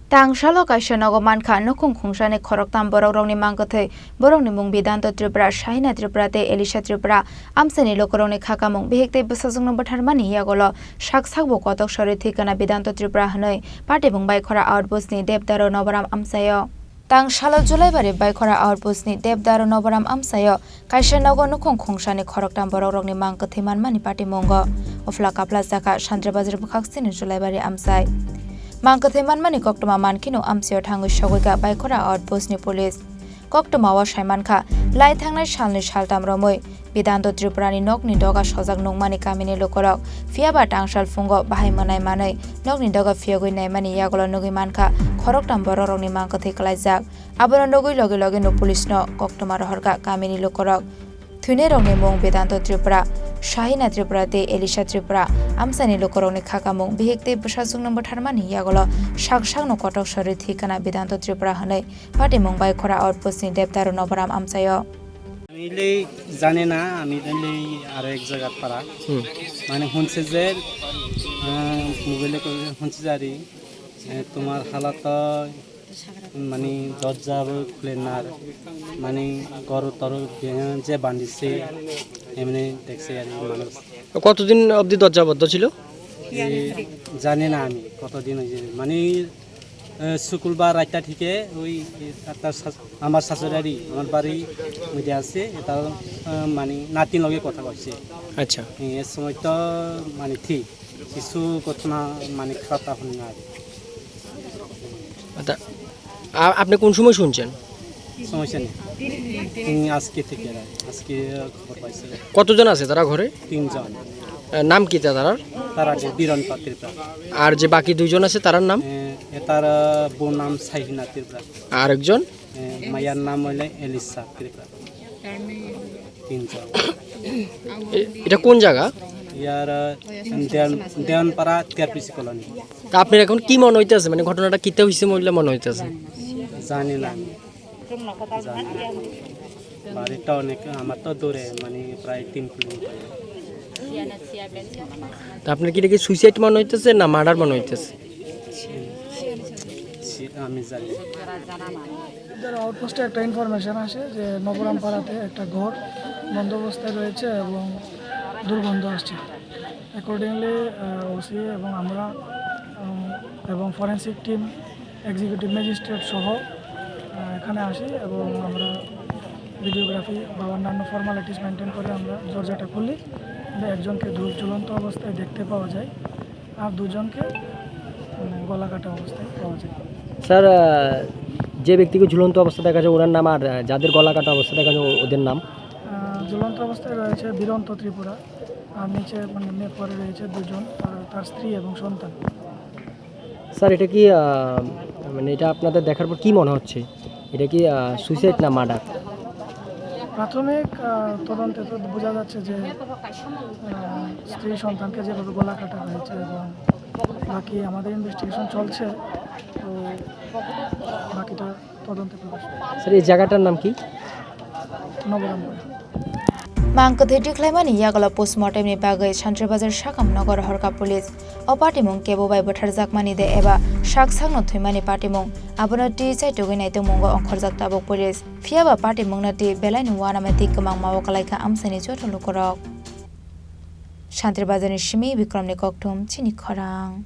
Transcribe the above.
Tangshalo kaisa nogo manka nokung khungsane khoroktam borok rongni mangkothei borokni mung Bidanta Tripura Shaina Tripura te Elisha Tripura amsani lokorongni khakamung Bihik te Bwsajwkno Butharmani Yakulo Saksak bo Kotok Sorowi Thowikha Bidanta Tripura hanoi party bung Khorang outpost ni Debdaro Nobaram amsayo Tangshalo July bari Khorang outpost ni Debdaro Nobaram amsayo kaisa nogo nokung khungsane khoroktam borok rongni mangkothei manmani party mongo ofla kapla jaka Shantre bazar bukhaksini July bari amsai Mangkothei manmani koktoma mankino amsio thangoi Sorowi Khorang outpost ni police koktoma wa saimankha lai thangnai salni saltam romoi Bidanta Tripura ni nokni doga sojak nongmani kamini lokorok fiaba tangsal fungo bahai manai manai nokni doga fiagoi naimani Yakulo nogui mankha khoroktam bororokni mangkothei klaijak abono nogui loge loge no police no koktoma rohorka kamini lokorok thune rongni mung Bidanta Tripura Shaina Tripura te Elisha Tripura amsani lokorokni khakamung Bihik te Bwsajwkno Butharmani Yakulo Saksak no Kotok Sorowi Thowikha Bidanta Tripura hanoi party mung Khorang outpost ni Debdaro Nobaram amsayo আমি জানি না আমি আরো এক জায়গা পারা মানে শুনছে যে মোবাইলে শুনছে যে তোমার হালাত মানে দরজা খুলে না মানে ঘর তর যে বান্ধিছে এমনি দেখছে আর মানুষ কতদিন অবধি দরজা বন্ধ ছিল জানি না আমি কতদিন হয়েছে মানে শুক্রবার রাতটা থেকে ওই আমার শাশুড়ি আমার বাড়ি মধ্যে আছে এটা মানে নাতির লগে কথা কইছে আচ্ছা এই সময় তো মানে ঠিক কিছু ঘটনা মানে খারাপ হল না আচ্ছা আপনি কোন সময় শুনছেন সমস্যা নেই আজকে থেকে আজকে খবর পাইছে কতজন আছে তারা ঘরে 3 জন নাম কি তারা বীরন্ত ত্রিপুরা আর যে বাকি দুইজন আছে তার নাম তার বোন নাম সাইহিনা ত্রিপুরা আর একজন মায়ার নাম হইলে এলিসা ত্রিপুরা 3 জন এটা কোন জায়গা ইয়ার দেওয়ানপাড়া টিআরপিসি কলোনি তা আপনার এখন কি মনে হইতেছে মানে ঘটনাটা কিতে হইছে মহিলা মনে হইতেছে জানি না বাড়িটা অনেক আমার তো দূরে মানে প্রায় 3 কিলোমিটার তা আপনার কি এটা সুইসাইড মনে হইতেছে না মার্ডার মনে হইতেছে আমি জানি আউটপোস্টে একটা ইনফরমেশন আসে যে নবরামপাড়াতে একটা ঘর বন্ধ অবস্থায় রয়েছে এবং দুর্গন্ধ আসছে অ্যাকর্ডিংলি ওসি এবং আমরা এবং ফরেন্সিক টিম এক্সিকিউটিভ ম্যাজিস্ট্রেট সহ এখানে আসি এবং আমরা ভিডিওগ্রাফি বা অন্যান্য ফর্মালিটিস মেনটেন করে আমরা দরজাটা খুলি একজনকে ঝুলন্ত অবস্থায় দেখতে পাওয়া যায় আর দুজনকে গলা কাটা অবস্থায় পাওয়া যায় স্যার যে ব্যক্তিকে ঝুলন্ত অবস্থা দেখা যায় ওনার নাম আর যাদের গলা কাটা অবস্থা দেখা যায় ওদের নাম ঝুলন্ত অবস্থায় রয়েছে বীরন্ত ত্রিপুরা আর নিচে মানে পরে রয়েছে দুজন তার স্ত্রী এবং সন্তান স্যার এটা কি মানে এটা আপনাদের দেখার পর কি মনে হচ্ছে এটা কি সুইসাইড না মার্ডার প্রাথমিক তদন্তে তো বোঝা যাচ্ছে যে স্ত্রী সন্তানকে যেভাবে গলা কাটা হয়েছে এবং বাকি আমাদের ইনভেস্টিগেশন চলছে তো বাকিটা তদন্তে প্রকাশ স্যার এই জায়গাটার নাম কি নবরামপাড়া Mangkothei diklaimani Yakulo postmortem ni bagai Shantre bazar Sakam nogor horka police o party mung kebo bai Butharmani de eba Saksak thoimani party mung abono ti chai togoi nai to mungo onkhorjak tabok police fiaba party mung na ti belai ni wana ma tik kamang mawo kalaika amsani chotolo korok Shantre bazar ni shimi Bikram ni kokthum Chini Khorang